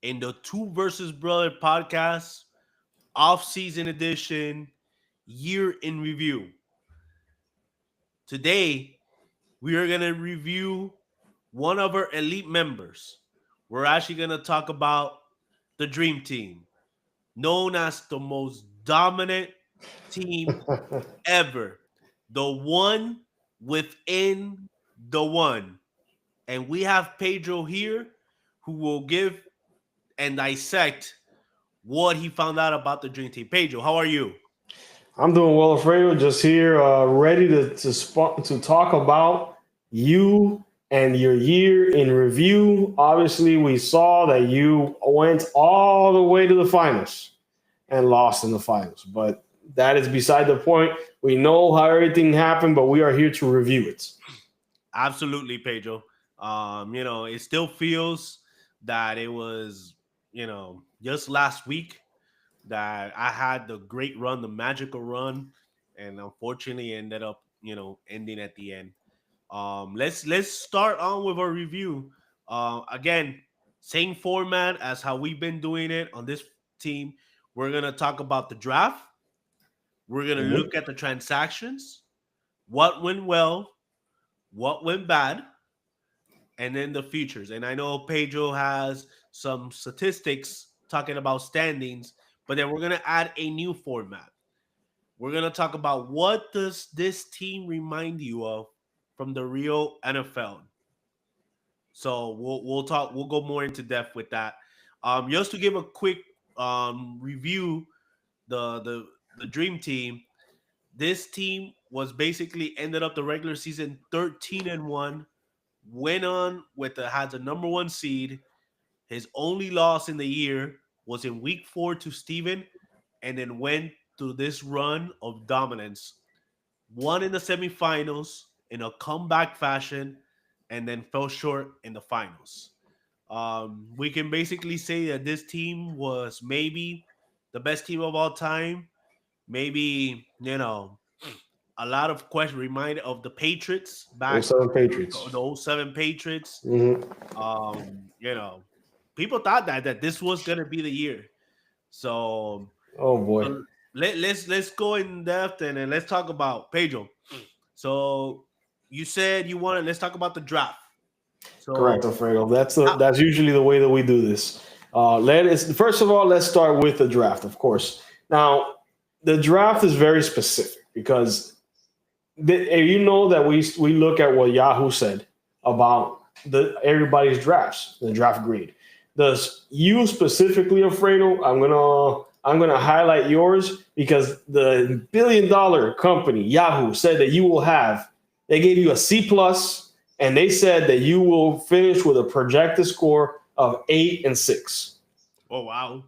in the Two Versus Brother podcast, off-season edition, year in review. Today, we are going to review one of our elite members. We're actually going to talk about the Dream Team, known as the most dominant team ever, the one within the one. And we have Pedro here who will give and dissect what he found out about the Dream Team. Pedro, how are you? I'm doing well, Alfredo. Just here, ready to talk about you and your year in review. Obviously, we saw that you went all the way to the finals and lost in the finals, but that is beside the point. We know how everything happened, but we are here to review it. Absolutely, Pedro. It still feels that it was, just last week that I had the great run, the magical run, and unfortunately ended up, ending at the end. Let's start on with our review. Again, same format as how we've been doing it on this team. We're gonna talk about the draft. We're gonna Mhm. look at the transactions, what went well, what went bad, and then the futures. And I know Pedro has some statistics talking about standings, but then we're gonna add a new format. We're gonna talk about what does this team remind you of from the real NFL. So we'll talk. We'll go more into depth with that. Just to give a quick review, the Dream Team. This team was basically ended up the regular season 13-1. Went on with the had the number one seed. His only loss in the year was in week 4 to Steven, and then went through this run of dominance. Won in the semifinals in a comeback fashion, and then fell short in the finals. We can basically say that this team was maybe the best team of all time. Maybe, a lot of questions remind of the Patriots Oh, back, seven Patriots. the old seven Patriots. Mhm. Um, you know, People thought that this was gonna be the year. So, Oh boy. so let's go in depth and then let's talk about Pedro. So you said you wanted. Let's talk about the draft. Correct, So Alfredo. how, That's usually the way that we do this. Let us first of all, let's start with the draft, of course. Now, the draft is very specific because you know that we look at what Yahoo said about the everybody's drafts, the draft grade. Does you specifically, Alfredo? I'm gonna highlight yours because the billion-dollar company Yahoo said that you will have. They gave you a C plus, and they said that you will finish with a projected score of 8 and 6. oh wow,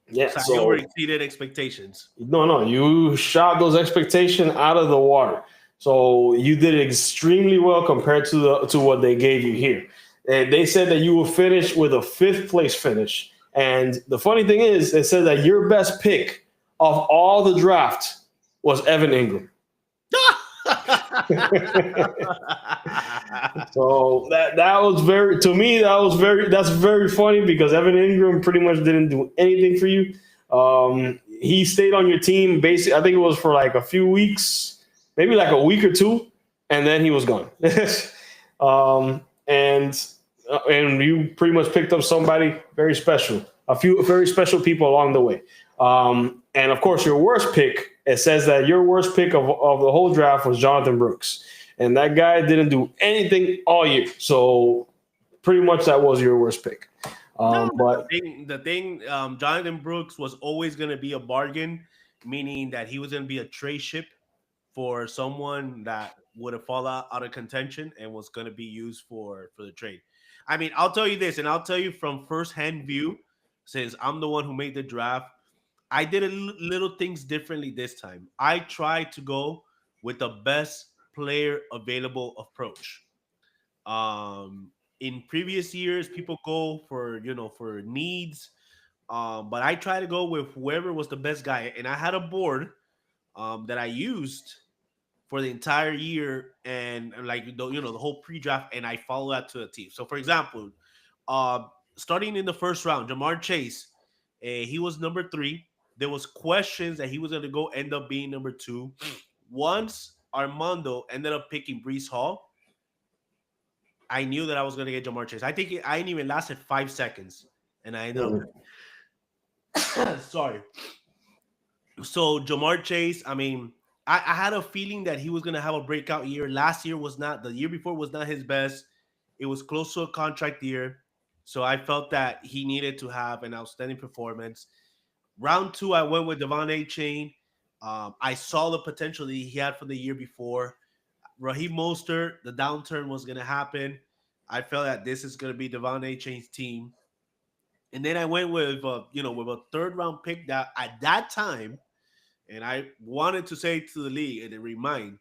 Yeah, so you over so exceeded expectations. no, you shot those expectations out of the water. So you did extremely well compared to what they gave you here. And they said that you will finish with a fifth place finish. And the funny thing is, they said that your best pick of all the draft was Evan Ingram. So that was very to me that's very funny because Evan Ingram pretty much didn't do anything for you. He stayed on your team basically. I think it was for like a few weeks, maybe like a week or two, and then he was gone. And you pretty much picked up somebody very special, a few very special people along the way. And of course, your worst pick. It says that your worst pick of the whole draft was Jonathan Brooks, and that guy didn't do anything all year. So pretty much that was your worst pick. No, But Jonathan Brooks was always going to be a bargain, meaning that he was going to be a trade ship for someone that would have fallen out of contention and was going to be used for the trade. I mean, I'll tell you this, and I'll tell you from firsthand view, since I'm the one who made the draft. I did little things differently this time. I tried to go with the best player available approach. In previous years, people go for for needs, but I try to go with whoever was the best guy, and I had a board that I used for the entire year, and like the whole pre-draft, and I follow that to a T. So, for example, uh, starting in the first round, Jamar Chase, he was number 3. There was questions that he was going to go end up being number 2. Once Armando ended up picking Brees Hall, I knew that I was going to get Jamar Chase. I think I didn't even lasted 5 seconds, and I ended up. Sorry. So Jamar Chase, I mean, I had a feeling that he was going to have a breakout year. Last year was not. The year before was not his best. It was close to a contract year. So I felt that he needed to have an outstanding performance. Round 2, I went with Devon Achane. I saw the potential that he had from the year before. Raheem Mostert, the downturn was going to happen. I felt that this is going to be Devon Achane's team. And then I went with, with a 3rd round pick that at that time, and I wanted to say to the league and remind,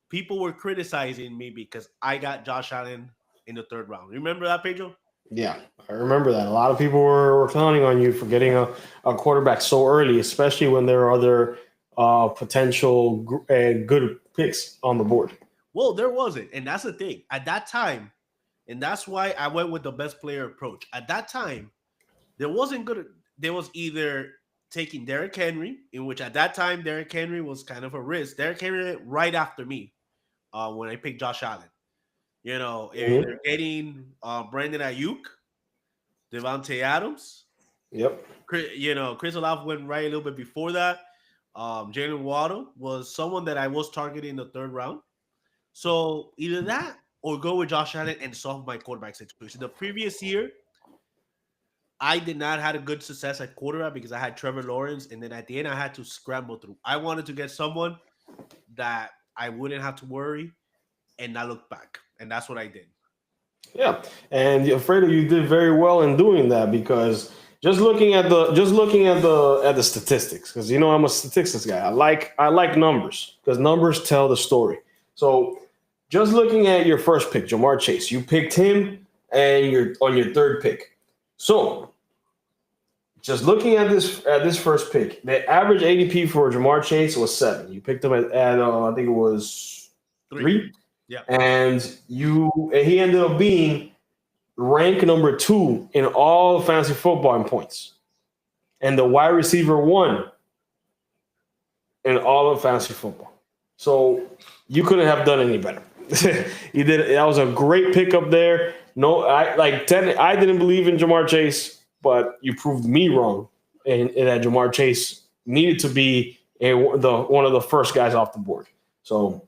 people were criticizing me because I got Josh Allen in the 3rd round. Remember that, Pedro? Yeah, I remember that. A lot of people were counting on you for getting a quarterback so early, especially when there are other potential good picks on the board. Well, there wasn't. And that's the thing. At that time, and that's why I went with the best player approach. At that time, there wasn't good. There was either taking Derrick Henry, in which at that time, Derrick Henry was kind of a risk. Derrick Henry went right after me when I picked Josh Allen. You know, if they're getting Brandon Ayuk, Devontae Adams. Yep. Chris Olave went right a little bit before that. Jalen Waddle was someone that I was targeting in the 3rd round. So either that or go with Josh Allen and solve my quarterback situation. The previous year, I did not have a good success at quarterback because I had Trevor Lawrence, and then at the end, I had to scramble through. I wanted to get someone that I wouldn't have to worry and not look back, and that's what I did. Yeah, and Fredo, you did very well in doing that because just looking at the statistics, because I'm a statistics guy. I like numbers because numbers tell the story. So just looking at your first pick, Jamar Chase, you picked him, and you're on your 3rd pick. So just looking at this first pick, the average ADP for Jamar Chase was 7. You picked him at I think it was 3. Yeah, and he ended up being ranked number 2 in all of fantasy football in points, and the wide receiver 1 in all of fantasy football. So you couldn't have done any better. You did. That was a great pickup there. No, I didn't believe in Jamar Chase, but you proved me wrong, and that Jamar Chase needed to be one of the first guys off the board. So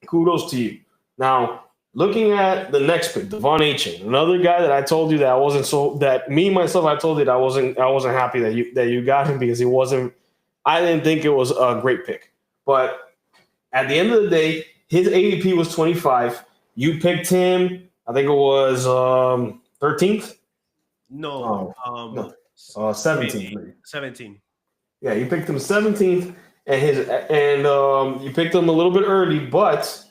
kudos to you. Now, looking at the next pick, Devon Achane, another guy that I told you that I wasn't I told you that I wasn't happy that you got him because he wasn't. I didn't think it was a great pick, but at the end of the day, his ADP was 25. You picked him. I think it was 13th. No, 17th. 17. Yeah, you picked him 17th, and you picked him a little bit early, but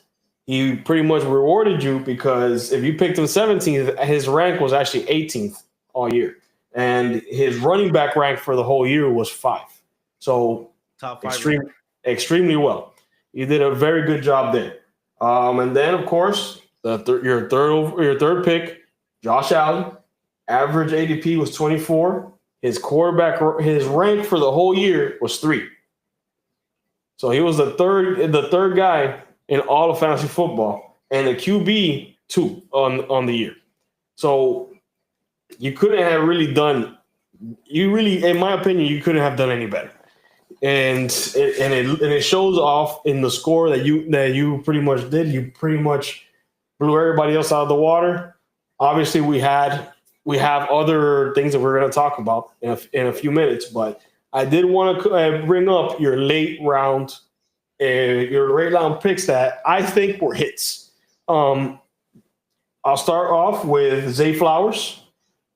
he pretty much rewarded you because if you picked him 17th, his rank was actually 18th all year, and his running back rank for the whole year was 5. So Top 5. Extremely well. You did a very good job there. And then of course your third pick, Josh Allen, average ADP was 24. His rank for the whole year was 3. So he was the third guy in all of fantasy football, and the QB 2 on the year. So you couldn't have really done. In my opinion, you couldn't have done any better. And it shows off in the score that you pretty much did. You pretty much blew everybody else out of the water. Obviously, we have other things that we're going to talk about in a few minutes, but I did want to bring up your late round picks that I think were hits. I'll start off with Zay Flowers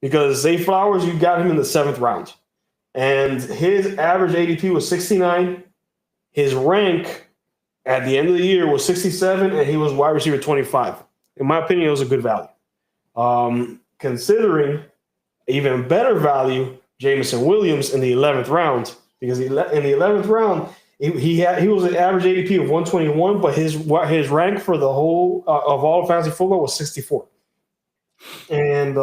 because Zay Flowers, you got him in the 7th round. And his average ADP was 69. His rank at the end of the year was 67, and he was wide receiver 25. In my opinion, it was a good value. Considering even better value, Jameson Williams in the 11th round, because in the 11th round, he was an average ADP of 121, but his rank for the whole of all fantasy football was 64. and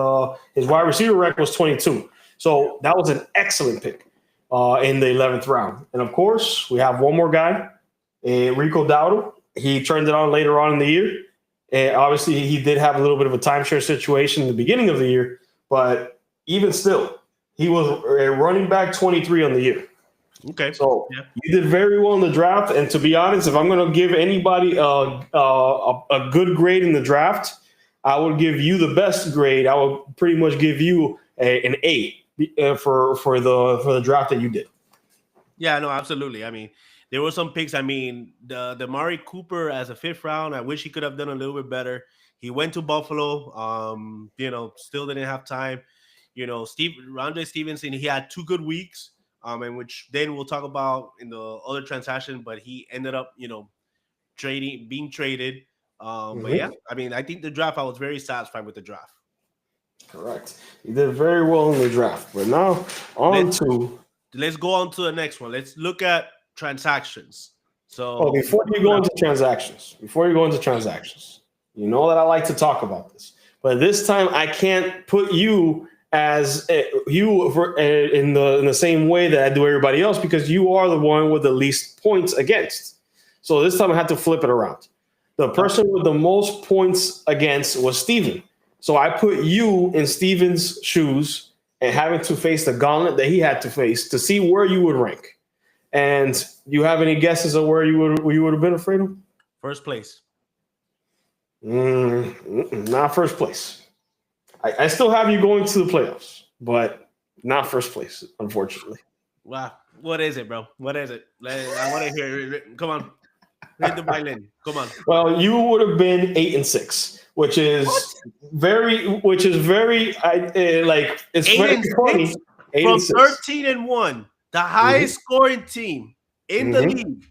his wide receiver rank was 22. So that was an excellent pick in the 11th round. And of course, we have one more guy, Rico Dowdle. He turned it on later on in the year. And obviously, he did have a little bit of a timeshare situation in the beginning of the year, but even still, he was a running back 23 on the year. Okay. So you did very well in the draft. And to be honest, if I'm going to give anybody a good grade in the draft, I would give you the best grade. I would pretty much give you an A for the draft that you did. Yeah, no, absolutely. I mean, there were some picks. I mean, the Mari Cooper as a 5th round, I wish he could have done a little bit better. He went to Buffalo, still didn't have time. Rhamondre Stevenson, he had 2 good weeks, and which then we'll talk about in the other transaction, but he ended up, being traded. But yeah, I mean, I think the draft, I was very satisfied with the draft. Correct. You did very well in the draft. But now let's go on to the next one. Let's look at transactions. So before you go into transactions, you know that I like to talk about this. But this time I can't put you as in the same way that I do everybody else, because you are the one with the least points against. So this time I had to flip it around. The person with the most points against was Steven. So I put you in Steven's shoes and having to face the gauntlet that he had to face to see where you would rank. And you have any guesses of where you would have been, Alfredo? First place. Not first place. I still have you going to the playoffs, but not first place, unfortunately. Wow. What is it, bro? What is it? I want to hear it. Come on. Hit the violin. Come on. Well, you would have been 8-6, which is very it's very funny. 8 from 13-1, the highest scoring team in the league,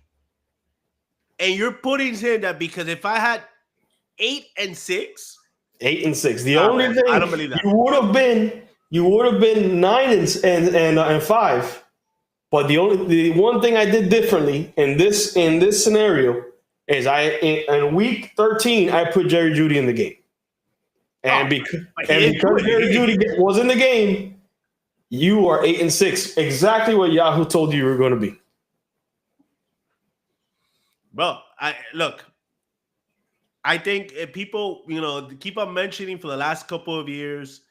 and you're putting in that because if I had 8-6. 8-6. The only thing I don't believe that. you would have been 9-5. But the one thing I did differently in this scenario is in week 13 I put Jerry Jeudy in the game, and because Jerry Jeudy was in the game, you are 8-6, exactly what Yahoo told you were going to be. Bro, I think if people keep on mentioning for the last couple of years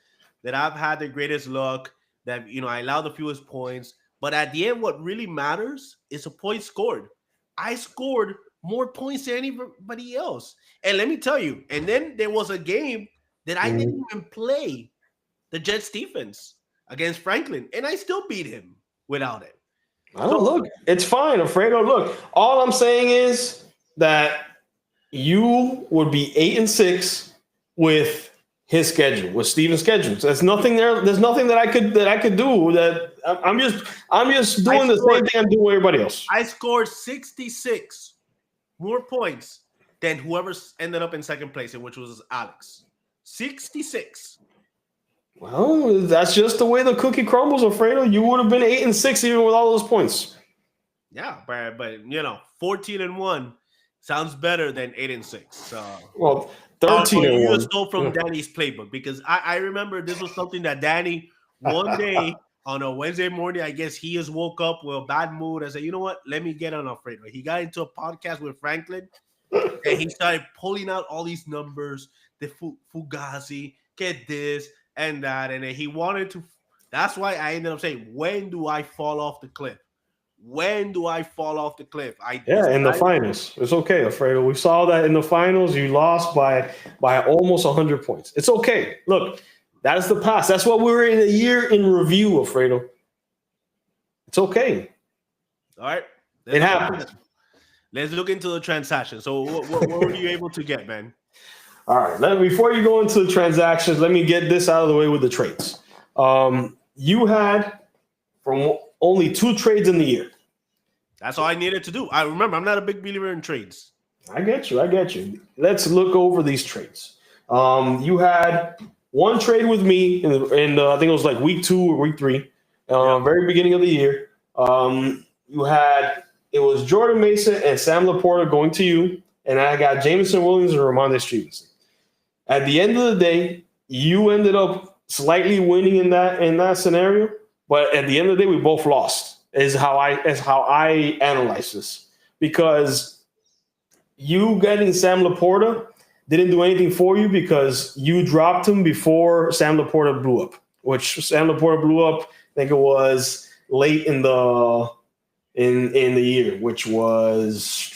that I've had the greatest luck, that I allowed the fewest points. But at the end, what really matters is a point scored. I scored more points than anybody else. And let me tell you, and then there was a game that I didn't even play, the Jets defense against Franklin, and I still beat him without it. Look, it's fine, Alfredo. Look, all I'm saying is that you would be 8-6 with his schedule, with Steven's schedule. So there's nothing there. There's nothing that I could do. That I'm just doing the same thing I'm doing with everybody else. I scored 66 more points than whoever ended up in second place, which was Alex. 66. Well, that's just the way the cookie crumbles, Alfredo. You would have been 8-6 even with all those points. Yeah, but 14-1 sounds better than 8-6. So well, 13-1. You stole from Danny's playbook, because I remember this was something that Danny one day on a Wednesday morning, I guess he just woke up with a bad mood and said, you know what? Let me get on Alfredo. He got into a podcast with Franklin and he started pulling out all these numbers, the Fugazi, get this and that. And then he wanted to. That's why I ended up saying, when do I fall off the cliff? When do I fall off the cliff? In the finals. It's okay, Alfredo. We saw that in the finals. You lost by almost 100 points. It's okay. Look, that is the past. That's what we were in a year in review, Alfredo. It's okay. All right. It happened. Let's look into the transaction. So what were you able to get, man? All right. Before you go into the transactions, let me get this out of the way with the trades. You had from only 2 trades in the year. That's all I needed to do. I remember, I'm not a big believer in trades. I get you. Let's look over these trades. You had one trade with me in I think it was like week 2 or week 3, very beginning of the year. It was Jordan Mason and Sam Laporta going to you, and I got Jameson Williams and Ramondre Stevenson. At the end of the day, you ended up slightly winning in that scenario, but at the end of the day, we both lost. Is how I analyze this, because you getting Sam Laporta didn't do anything for you because you dropped him before Sam Laporta blew up, which Sam Laporta blew up. I think it was late in the year, which was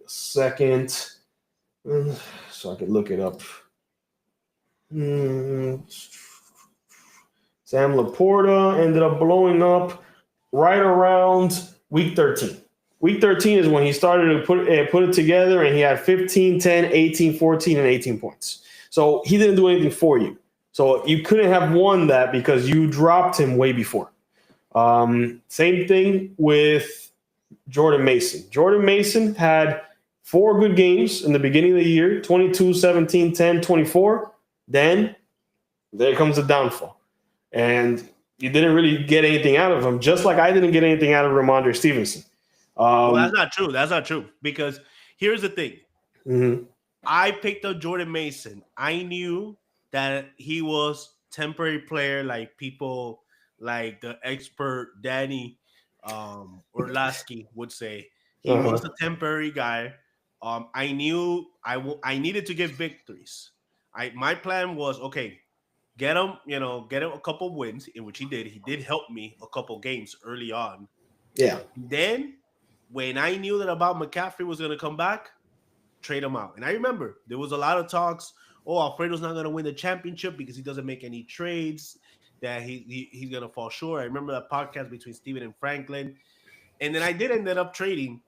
second. So I could look it up. Sam Laporta ended up blowing up right around week 13. Week 13 is when he started to put it together, and he had 15, 10, 18, 14, and 18 points. So he didn't do anything for you. So you couldn't have won that because you dropped him way before. Same thing with Jordan Mason. Jordan Mason had 4 good games in the beginning of the year, 22, 17, 10, 24. Then there comes the downfall. And you didn't really get anything out of him, just like I didn't get anything out of Ramondre Stevenson. Well, that's not true. That's not true. Because here's the thing. Mm-hmm. I picked up Jordan Mason. I knew that he was temporary player, like people like the expert Danny Orlowski would say. He was a temporary guy. I knew I needed to get victories. My plan was, okay, get him a couple wins, in which he did. He did help me a couple games early on. Yeah. Then when I knew that about McCaffrey was going to come back, trade him out. And I remember there was a lot of talks, Alfredo's not going to win the championship because he doesn't make any trades, that he's going to fall short. I remember that podcast between Steven and Franklin. And then I did end up trading.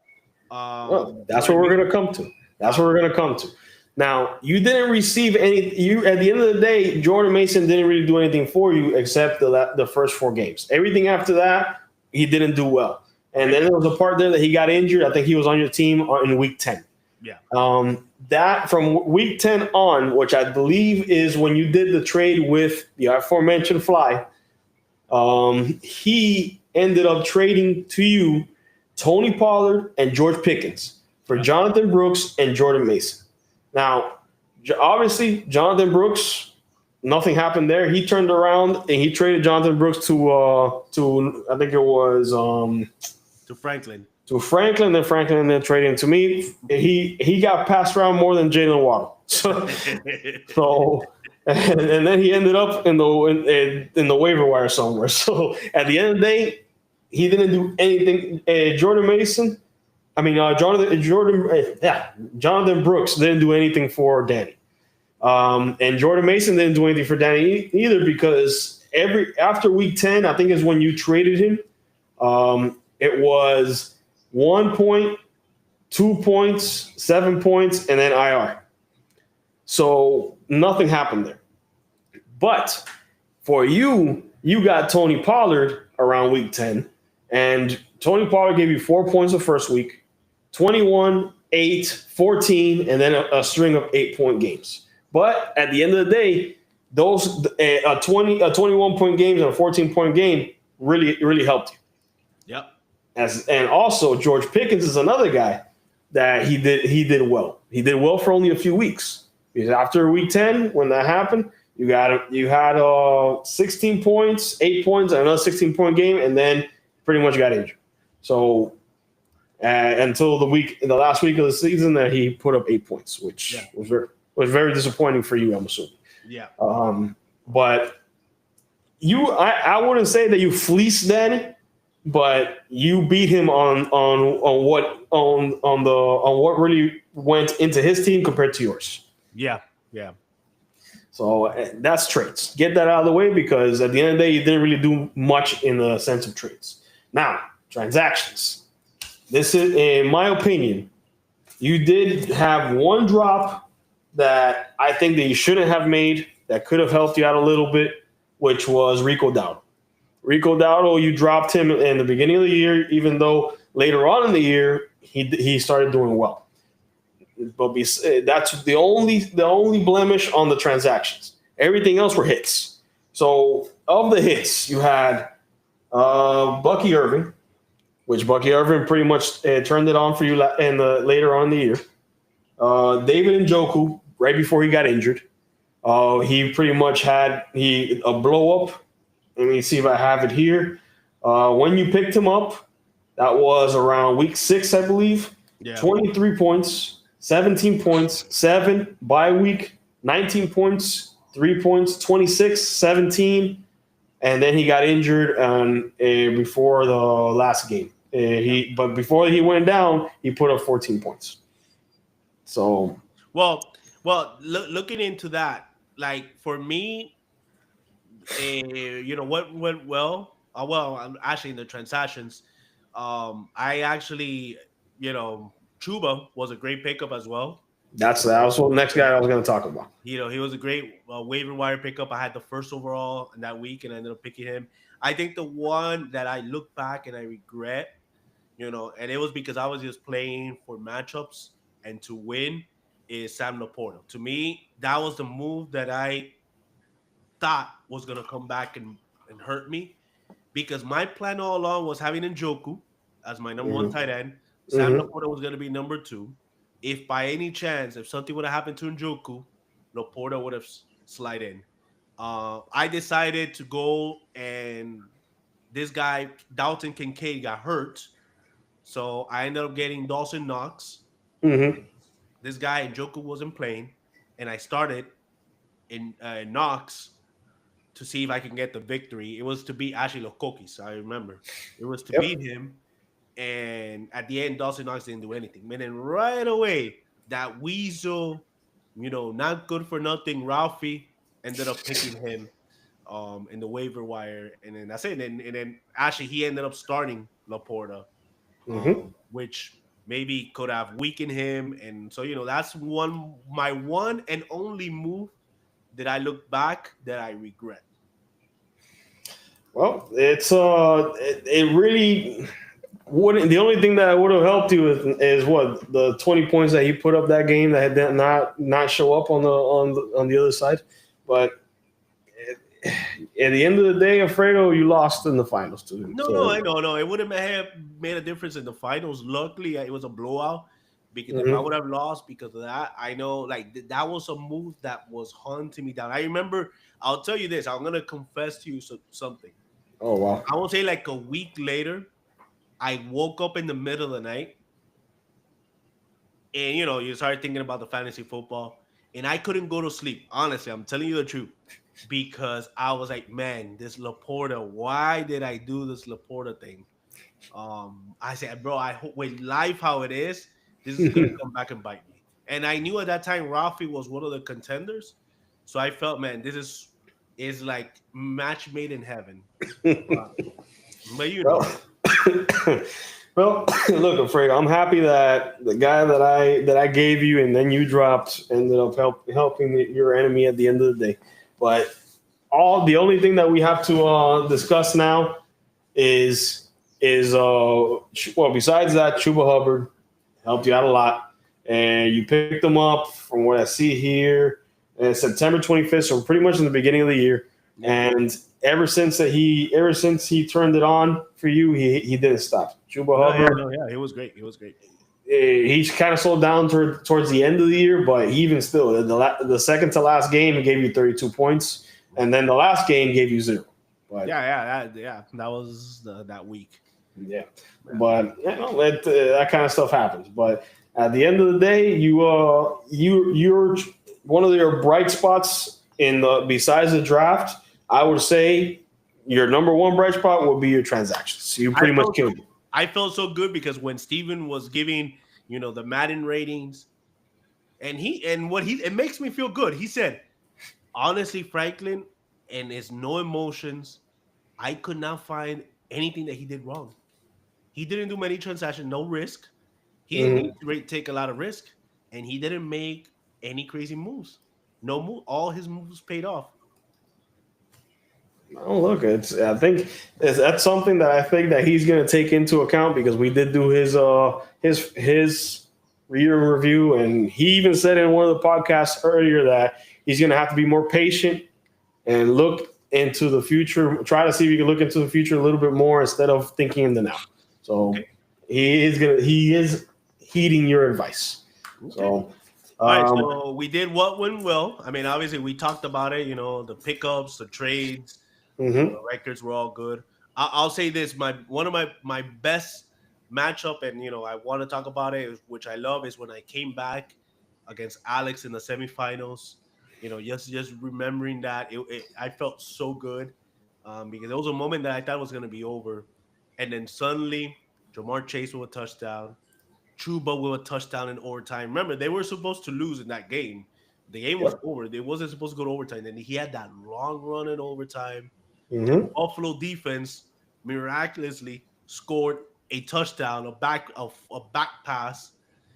That's what we're going to come to. That's what we're going to come to. Now, you didn't receive any. You at the end of the day, Jordan Mason didn't really do anything for you except the first 4 games. Everything after that, he didn't do well. And then there was a part there that he got injured. I think he was on your team in week 10. Yeah. That from week 10 on, which I believe is when you did the trade with the aforementioned Fly, he ended up trading to you Tony Pollard and George Pickens for Jonathan Brooks and Jordan Mason. Now, obviously, Jonathan Brooks, nothing happened there. He turned around and he traded Jonathan Brooks to I think it was to Franklin. To Franklin, then Franklin then traded him to me. He got passed around more than Jalen Waddle. So and then he ended up in the waiver wire somewhere. So at the end of the day, he didn't do anything. Jonathan Brooks didn't do anything for Danny. And Jordan Mason didn't do anything for Danny either, because after week 10, I think is when you traded him. It was 1 point, 2 points, 7 points, and then IR. So nothing happened there. But for you got Tony Pollard around week 10, and Tony Pollard gave you 4 points the first week, 21, 8, 14, and then a string of 8-point games. But at the end of the day, those a 21-point game and a 14-point game really helped you. Yep. And also George Pickens is another guy that he did well. He did well for only a few weeks, because after week 10, when that happened, you had 16 points, 8 points, and another 16-point game, and then pretty much got injured. So until the last week of the season, that he put up 8 points, which was very disappointing for you, I'm assuming. Yeah. But I wouldn't say that you fleeced Danny, but you beat him on what really went into his team compared to yours. Yeah. Yeah. So that's trades. Get that out of the way, because at the end of the day, you didn't really do much in the sense of trades. Now, transactions. This is, in my opinion, you did have one drop that I think that you shouldn't have made, that could have helped you out a little bit, which was Rico Dowdle. Rico Dowdle, you dropped him in the beginning of the year, even though later on in the year he started doing well. But that's the only blemish on the transactions. Everything else were hits. So of the hits, you had Bucky Irving, which Bucky Irving pretty much turned it on for you later on in the year. David Njoku, right before he got injured. He pretty much had a blow up. Let me see if I have it here. When you picked him up, that was around week 6, I believe. Yeah. 23 points, 17 points, 7 bye week, 19 points, 3 points, 26, 17, and then he got injured before the last game. But before he went down, he put up 14 points. So well, looking into that, like for me, what went well. Well, I'm actually in the transactions. I actually, Chuba was a great pickup as well. that was the next guy I was going to talk about. He was a great waiver wire pickup. I had the first overall in that week, and I ended up picking him. I think the one that I look back and I regret, and it was because I was just playing for matchups and to win, is Sam Laporta. To me, that was the move that I thought was going to come back and hurt me, because my plan all along was having Njoku as my number one tight end. Sam Laporta was going to be number 2. If by any chance, if something would have happened to Njoku, Laporta would have slid in. I decided to go, and this guy, Dalton Kincaid, got hurt. So I ended up getting Dawson Knox. This guy, Njoku, wasn't playing. And I started in Knox to see if I can get the victory. It was to beat Ashley Lokokis, I remember. It was to beat him. And at the end, Dawson Knox didn't do anything. And then right away, that weasel, not good for nothing, Ralphie, ended up picking him in the waiver wire. And then that's it. And then actually, he ended up starting Laporta, which maybe could have weakened him. And so, that's my one and only move that I look back that I regret. Well, it really wouldn't. The only thing that would have helped you is what the 20 points that he put up that game that did not show up on the other side. But at the end of the day, Alfredo, you lost in the finals too. No, I know. It wouldn't have made a difference in the finals. Luckily, it was a blowout. Because if I would have lost because of that, I know that was a move that was hunting me down. I remember. I'll tell you this. I'm gonna confess to you something. Oh wow! I will say like a week later, I woke up in the middle of the night, and you started thinking about the fantasy football, and I couldn't go to sleep. Honestly, I'm telling you the truth, because I was like, man, this Laporta. Why did I do this Laporta thing? I said, bro, I hope with life how it is, this is gonna come back and bite me. And I knew at that time Ralphie was one of the contenders, so I felt, man, this is like match made in heaven. But well, look, Alfredo, I'm happy that the guy that I gave you and then you dropped ended up helping your enemy at the end of the day. But the only thing that we have to discuss now is besides that, Chuba Hubbard helped you out a lot, and you picked him up from what I see here September 25th, so pretty much in the beginning of the year. And ever since he turned it on for you, he didn't stop. Chuba Hubbard, he was great. He was great. He's kind of slowed down towards the end of the year, but even still, the second to last game he gave you 32 points, and then the last game gave you 0. But, that was that week. Yeah, but that kind of stuff happens. But at the end of the day, you're one of your bright spots besides the draft. I would say your number one bright spot would be your transactions. You pretty much killed it. I felt so good because when Steven was giving, the Madden ratings, it makes me feel good. He said, honestly, Franklin, and his no emotions, I could not find anything that he did wrong. He didn't do many transactions, no risk. He didn't take a lot of risk, and he didn't make any crazy moves. No move. All his moves paid off. Oh, look, that's something that I think that he's going to take into account, because we did do his reader review, and he even said in one of the podcasts earlier that he's going to have to be more patient and look into the future. Try to see if he can look into the future a little bit more instead of thinking in the now. So he is heeding your advice. Okay. So All right, so we did what went well. I mean, obviously, we talked about it. The pickups, the trades, Mm-hmm. the records were all good. I'll say this: one of my best matchup, and I want to talk about it, which I love, is when I came back against Alex in the semifinals. Just remembering that, I felt so good, because there was a moment that I thought was going to be over, and then suddenly Jamar Chase with a touchdown. Chuba with a touchdown in overtime. Remember, they were supposed to lose in that game. The game was Yep. over. They wasn't supposed to go to overtime. Then he had that long run in overtime. And Mm-hmm. Buffalo defense miraculously scored a touchdown, a back pass,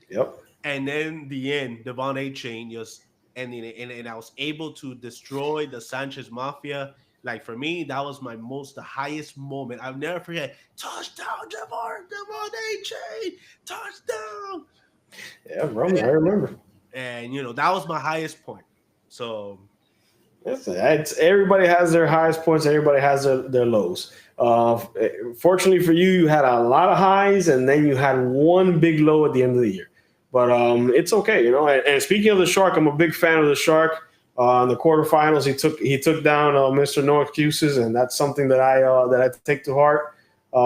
Yep. and then the end, Devon A. Chain just ending it. And I was able to destroy the Sanchez Mafia. Like, for me, that was the highest moment. I'll never forget. Touchdown, Devon A. Chain, touchdown. Yeah, bro. I remember. And that was my highest point. So It's everybody has their highest points. Everybody has their lows. Fortunately for you, you had a lot of highs, and then you had one big low at the end of the year. But it's okay, And speaking of the Shark, I'm a big fan of the Shark. In the quarterfinals, he took down Mr. No Excuses, and that's something that I take to heart.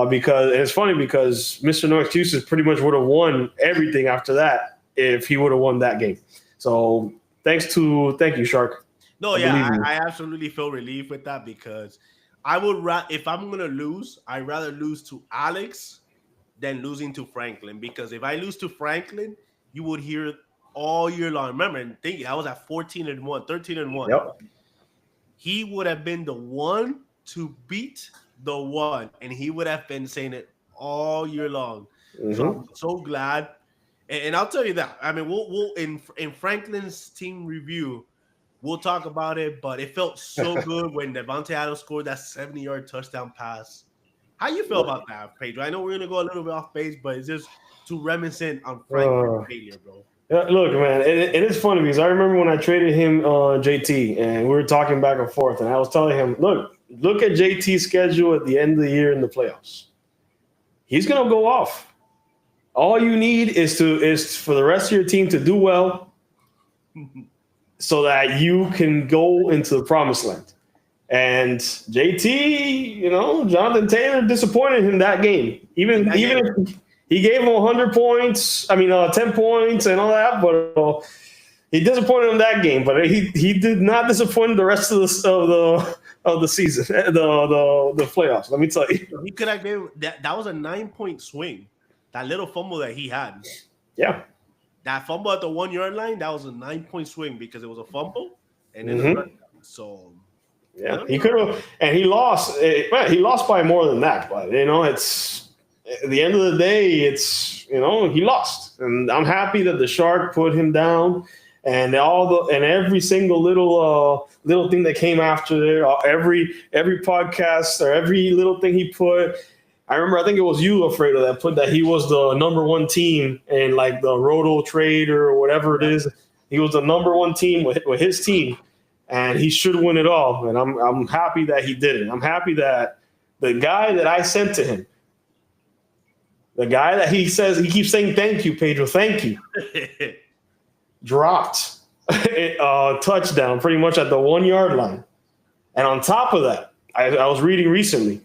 Because and it's funny because Mr. No Excuses pretty much would have won everything after that if he would have won that game. So thank you, Shark. no, yeah, I absolutely feel relief with that, because I would if I'm gonna lose, I'd rather lose to Alex than losing to Franklin, because if I lose to Franklin, you would hear all year long. Remember, and think I was at 14-1, 13-1. Yep. He would have been the one to beat the one, and he would have been saying it all year long. Mm-hmm. So I'm so glad, and I'll tell you that. I mean, we'll in Franklin's team review, we'll talk about it. But it felt so good when Devontae Adams scored that 70-yard touchdown pass. How you feel about that, Pedro? I know we're gonna go a little bit off base, but it's just too reminiscent on Franklin's failure, bro. Yeah, look, man, it is funny because I remember when I traded him JT, and we were talking back and forth, and I was telling him, look at JT's schedule at the end of the year in the playoffs. He's gonna go off. All you need is for the rest of your team to do well, so that you can go into the promised land. And JT, Jonathan Taylor disappointed in that game. Even if he gave him 100 points, 10 points and all that, but he disappointed in that game. But he did not disappoint the rest of the season, the playoffs. Let me tell you, he could have given that was a 9-point swing. That little fumble that he had, yeah, that fumble at the 1-yard line, that was a 9-point swing because it was a fumble and then a run. So yeah, he could have, and he lost. He lost by more than that, but it's. At the end of the day, he lost, and I'm happy that the Shark put him down, and every single little thing that came after there, every podcast or every little thing he put. I remember, I think it was you, Alfredo, that put that he was the number one team in like the Roto Trade or whatever it is. He was the number one team with his team, and he should win it all. And I'm happy that he did it. I'm happy that the guy that I sent to him. The guy that he keeps saying, thank you, Pedro, thank you, dropped a touchdown pretty much at the 1-yard line. And on top of that, I was reading recently,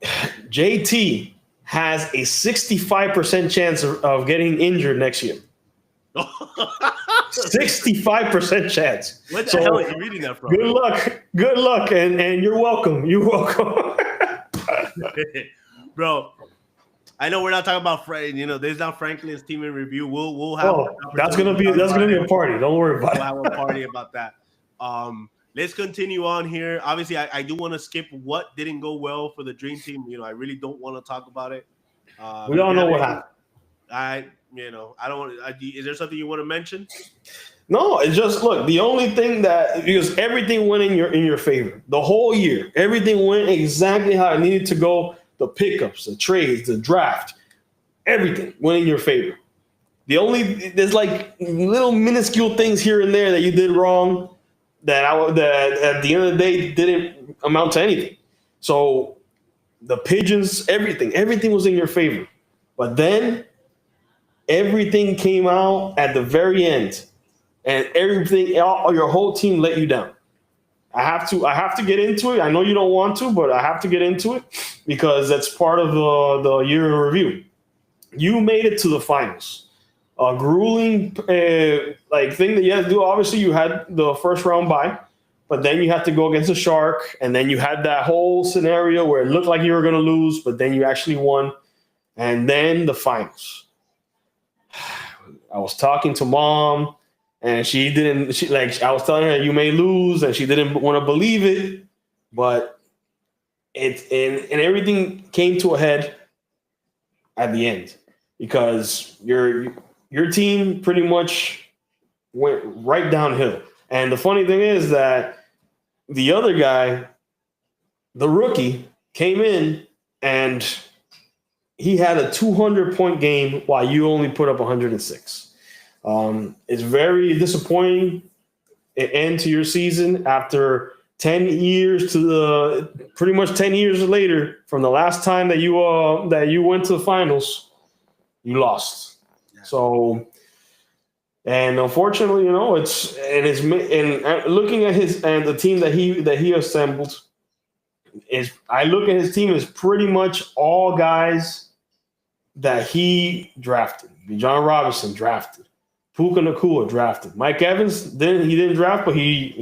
JT has a 65% chance of getting injured next year. 65% chance. What the hell are you reading that from? Good luck, and you're welcome. You're welcome. Bro, I know we're not talking about there's not Franklin's team in review. We'll have that's gonna be a party. Don't worry about it. We'll have a party about that. Let's continue on here. Obviously, I do want to skip what didn't go well for the Dream Team. I really don't want to talk about it. We all know what happened. I don't want. Is there something you want to mention? No, it's just look. The only thing because everything went in your favor the whole year. Everything went exactly how it needed to go. The pickups, the trades, the draft, everything went in your favor. There's like little minuscule things here and there that you did wrong that at the end of the day didn't amount to anything. So the pigeons, everything was in your favor. But then everything came out at the very end, and your whole team let you down. I have to get into it. I know you don't want to, but I have to get into it because that's part of the year in review. You made it to the finals. A grueling thing that you had to do. Obviously, you had the first round bye, but then you had to go against the Shark, and then you had that whole scenario where it looked like you were going to lose, but then you actually won, and then the finals. I was talking to Mom, and she didn't. I was telling her you may lose, and she didn't want to believe it, but and everything came to a head at the end because your team pretty much went right downhill. And the funny thing is that the other guy, the rookie, came in and he had a 200-point game while you only put up 106. It's very disappointing end to your season after 10 years pretty much 10 years later from the last time that you went to the finals, you lost. Yeah. So, and unfortunately, looking at the team that he assembled I look at his team as pretty much all guys that he drafted. John Robinson drafted. Puka Nacua drafted. Mike Evans didn't draft, but he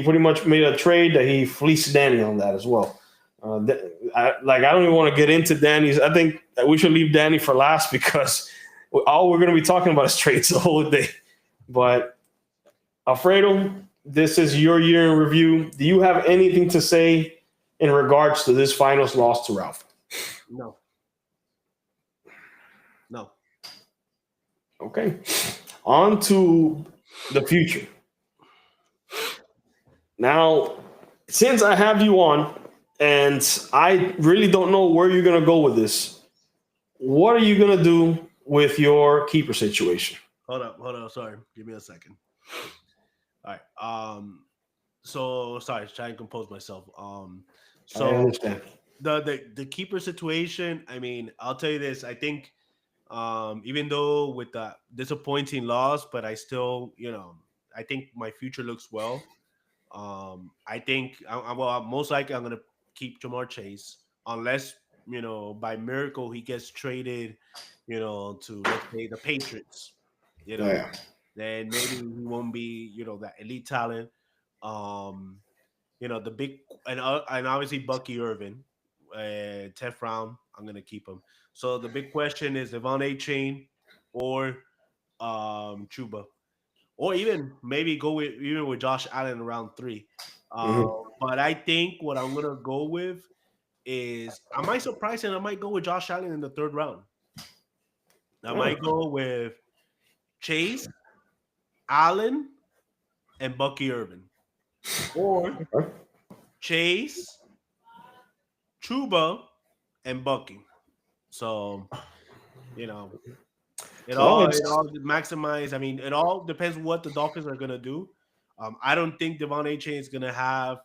pretty much made a trade that he fleeced Danny on that as well. I don't even want to get into Danny's. I think that we should leave Danny for last because all we're going to be talking about is trades the whole day. But Alfredo, this is your year in review. Do you have anything to say in regards to this finals loss to Ralph? No. Okay. On to the future. Now, since I have you on, and I really don't know where you're going to go with this, what are you going to do with your keeper situation? Hold up. Sorry. Give me a second. All right. So sorry, try and compose myself. So I understand. The keeper situation, I mean, I'll tell you this. I think even though with the disappointing loss, but I still, I think my future looks well. I think most likely I'm gonna keep Jamar Chase unless by miracle he gets traded, to let's say the Patriots. Yeah. Then maybe he won't be that elite talent. The big and obviously Bucky Irvin, 10th round. I'm gonna keep him. So the big question is Devon Achane or Chuba, or even maybe go with Josh Allen around 3. But I think what I'm gonna go with is I might surprise and I might go with Josh Allen in the 3rd round. I might go with Chase, Allen, and Bucky Irvin, or Chase, Chuba, and Bucky. So, it all maximize. I mean, it all depends what the Dolphins are gonna do. I don't think Devon Achane is gonna have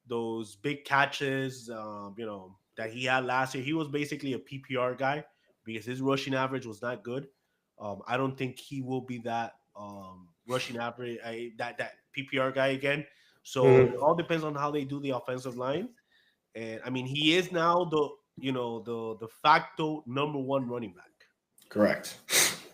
those big catches. That he had last year. He was basically a PPR guy because his rushing average was not good. I don't think he will be that rushing average that PPR guy again. So it all depends on how they do the offensive line. And I mean, he is now the de facto number 1 running back. Correct.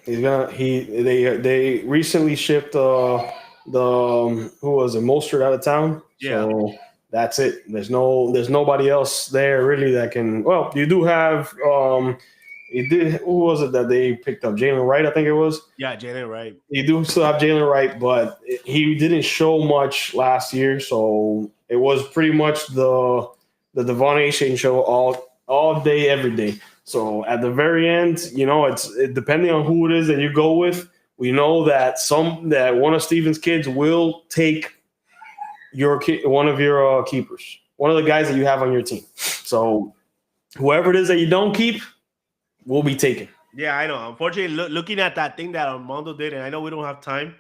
They recently shipped who was it, Mostert out of town. Yeah. So that's it. There's nobody else there really that can. Well, you do have who was it that they picked up? Jalen Wright, I think it was. Yeah, Jalen Wright. You do still have Jalen Wright, but he didn't show much last year, so it was pretty much the Devon Achane show all day, every day. So at the very end, it's depending on who it is that you go with. We know that one of Steven's kids will take one of your keepers, one of the guys that you have on your team. So whoever it is that you don't keep will be taken. Yeah, I know. Unfortunately, looking at that thing that Armando did, and I know we don't have time.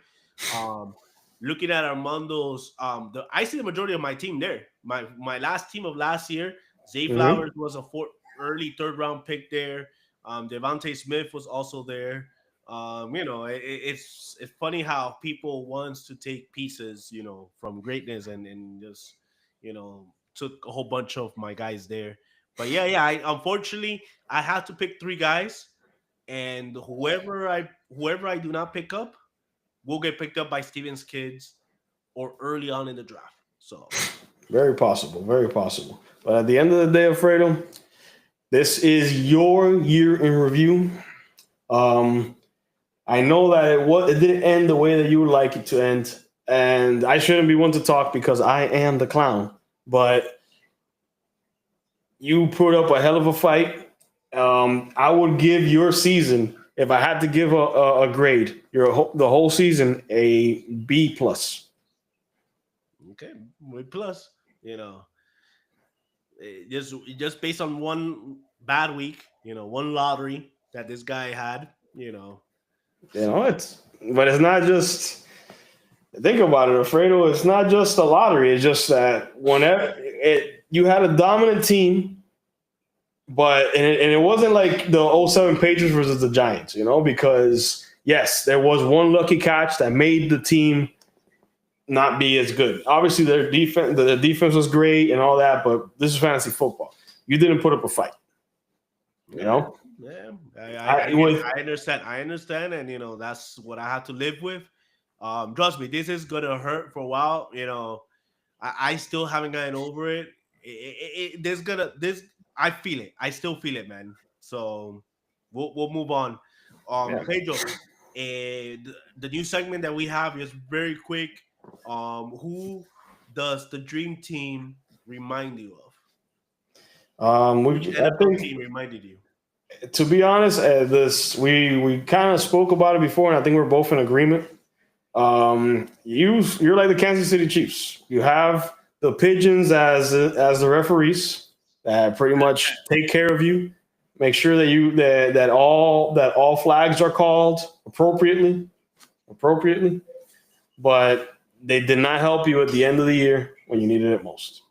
Looking at Armando's, I see the majority of my team there. My last team of last year, Zay Flowers was a early 3rd round pick there. Devontae Smith was also there. It's funny how people wants to take pieces, from greatness and just, took a whole bunch of my guys there. But yeah, unfortunately I had to pick three guys, and whoever I do not pick up will get picked up by Steven's kids or early on in the draft. So Very possible. Very possible. But at the end of the day, Alfredo, this is your year in review. Um, I know that it didn't end the way that you would like it to end, and I shouldn't be one to talk because I am the clown. But you put up a hell of a fight. I would give your season, if I had to give a grade, the whole season a B plus. okay, with plus, you know, just based on one bad week, one lottery that this guy had, But it's not just. Think about it, Alfredo. It's not just a lottery. It's just that whenever you had a dominant team, but it wasn't like the '07 Patriots versus the Giants, because yes, there was one lucky catch that made the team not be as good. Obviously, the defense was great and all that, but this is fantasy football. You didn't put up a fight, you know. Yeah, I understand. I understand, and that's what I have to live with. Trust me, this is gonna hurt for a while. I still haven't gotten over it. There's gonna this. I feel it. I still feel it, man. So we'll move on. Yeah. Pedro, the new segment that we have is very quick. Who does the dream team remind you of? Which I NFL think, team reminded you? to be honest, this we kind of spoke about it before, and I think we're both in agreement. You're like the Kansas City Chiefs. You have the pigeons as the referees that pretty much take care of you, make sure that all flags are called appropriately, but they did not help you at the end of the year when you needed it most.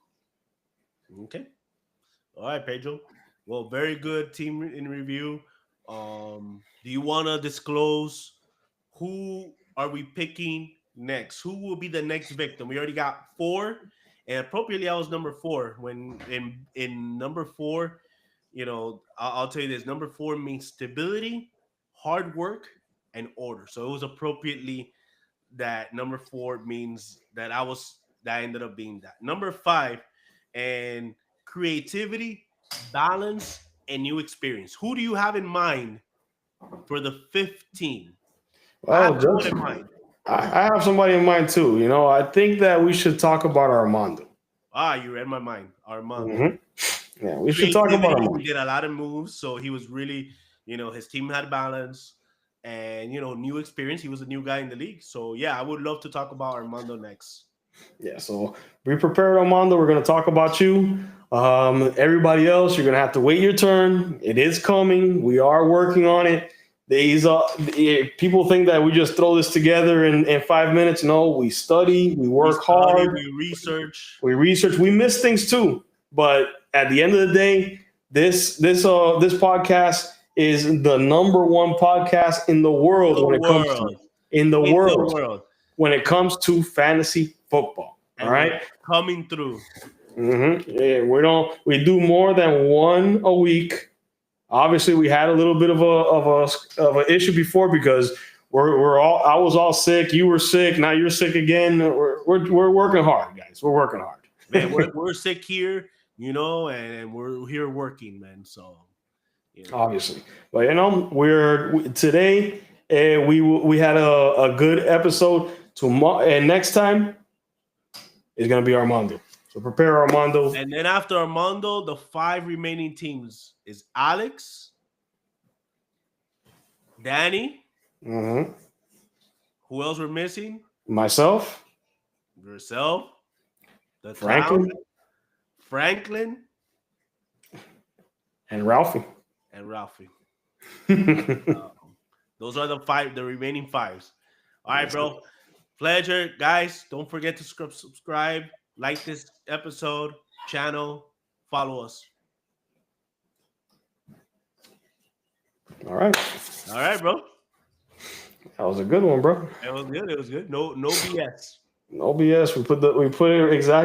Okay. All right, Pedro. Well, very good team in review. Do you want to disclose who are we picking next? Who will be the next victim? We already got four, and appropriately, I was number four. When in number four, I'll tell you this: number four means stability, hard work, and order. So it was appropriately that number four means that I ended up being that. Number five, and creativity, balance, and new experience. Who do you have in mind for the 15? I have Well, someone just in mind. I have somebody in mind too. I think that we should talk about Armando. You read my mind. Armando. Hmm. Yeah, we should talk about Creativity, he Armando. did a lot of moves, so he was really, his team had balance and, new experience. He was a new guy in the league. So, yeah, I would love to talk about Armando next. Yeah, so be prepared, Armando. We're going to talk about you. Everybody else, you're going to have to wait your turn. It is coming. We are working on it. People think that we just throw this together in 5 minutes. No, we study, we work hard, we research. we miss things too. But at the end of the day, this podcast is the number one podcast in the world in the world when it comes to fantasy football. And all right, coming through. Yeah, we do more than one a week. Obviously, we had a little bit of an issue before because I was all sick. You were sick. Now you're sick again. We're working hard, guys. We're working hard. Man, we're sick here, and we're here working, man. So, obviously, but today. We had a good episode. Tomorrow and next time is gonna be Armando. So prepare, Armando. And then after Armando, the 5 remaining teams is Alex, Danny. Mm-hmm. Who else we're missing? Myself. Yourself. The Franklin. Clown, Franklin. And Ralphie. Those are the remaining 5s. All right, bro. Pleasure. Guys, don't forget to subscribe, like this episode, channel, follow us. All right. All right, bro. That was a good one, bro. It was good. It was good. No BS. No BS. We put it exactly